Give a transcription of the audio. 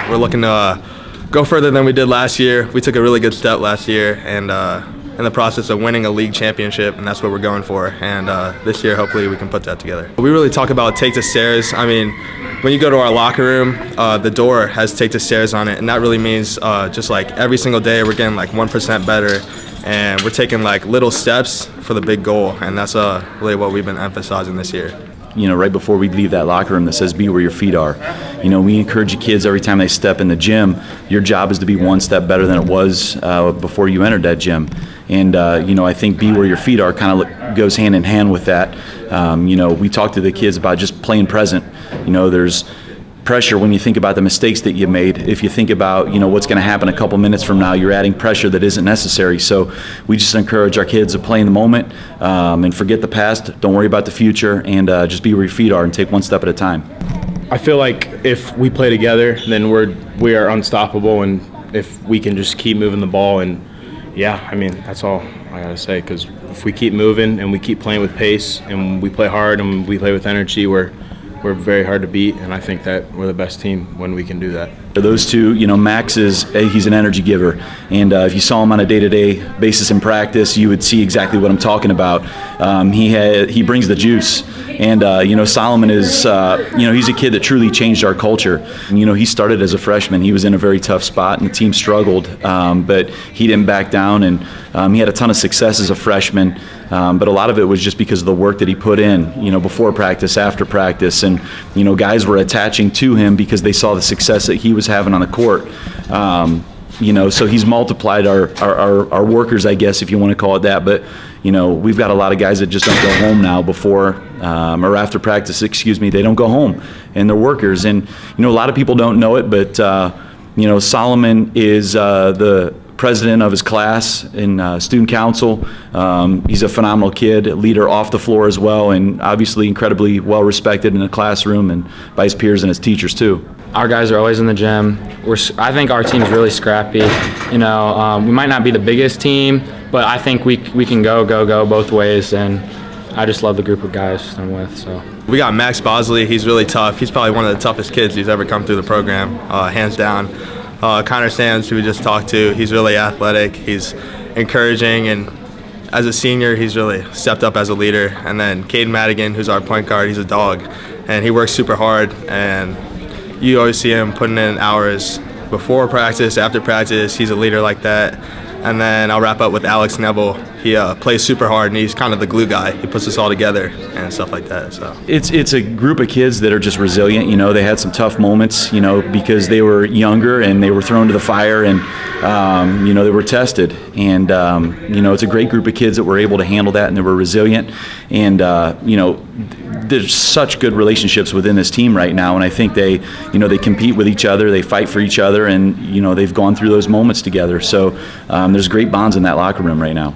we're looking to go further than we did last year. We took a really good step last year, and in the process of winning a league championship, and that's what we're going for. And this year, hopefully, we can put that together. We really talk about take the stairs. I mean, when you go to our locker room, the door has take the stairs on it, and that really means just like every single day we're getting like 1% better, and we're taking like little steps for the big goal, and that's really what we've been emphasizing this year. You know, right before we leave that locker room that says be where your feet are. You know, we encourage the kids every time they step in the gym, your job is to be one step better than it was before you entered that gym. And, you know, I think be where your feet are kind of goes hand in hand with that. You know, we talk to the kids about just playing present. You know, there's pressure when you think about the mistakes that you made. If you think about, you know, what's going to happen a couple minutes from now, you're adding pressure that isn't necessary. So we just encourage our kids to play in the moment and forget the past. Don't worry about the future, and just be where your feet are and take one step at a time. I feel like if we play together, then we are unstoppable, and if we can just keep moving the ball, and yeah, I mean, that's all I gotta say, because if we keep moving and we keep playing with pace and we play hard and we play with energy, we're very hard to beat, and I think that we're the best team when we can do that. Those two, you know, Max he's an energy giver, and if you saw him on a day-to-day basis in practice, you would see exactly what I'm talking about. He brings the juice, and you know, Solomon is, you know, he's a kid that truly changed our culture. And, you know, he started as a freshman. He was in a very tough spot, and the team struggled, but he didn't back down, and he had a ton of success as a freshman. But a lot of it was just because of the work that he put in, you know, before practice, after practice, and you know, guys were attaching to him because they saw the success that he was having on the court. You know, so he's multiplied our workers, I guess, if you want to call it that. But you know, we've got a lot of guys that just don't go home now before or after practice. Excuse me, they don't go home, and they're workers. And you know, a lot of people don't know it, but you know, Solomon is the president of his class in student council. He's a phenomenal kid, a leader off the floor as well, and obviously incredibly well respected in the classroom and by his peers and his teachers too. Our guys are always in the gym. I think our team's really scrappy. You know, we might not be the biggest team, but I think we can go both ways, and I just love the group of guys I'm with. So we got Maxx Bosley. He's really tough. He's probably one of the toughest kids who's ever come through the program, hands down. Connor Sands, who we just talked to, he's really athletic, he's encouraging, and as a senior, he's really stepped up as a leader. And then Caden Madigan, who's our point guard, he's a dog, and he works super hard, and you always see him putting in hours before practice, after practice. He's a leader like that. And then I'll wrap up with Alex Neville. He plays super hard, and he's kind of the glue guy. He puts us all together and stuff like that. So it's a group of kids that are just resilient. You know, they had some tough moments, you know, because they were younger and they were thrown to the fire, and you know, they were tested. And you know, it's a great group of kids that were able to handle that, and they were resilient. And you know, there's such good relationships within this team right now, and I think they compete with each other, they fight for each other, and you know, they've gone through those moments together. So there's great bonds in that locker room right now.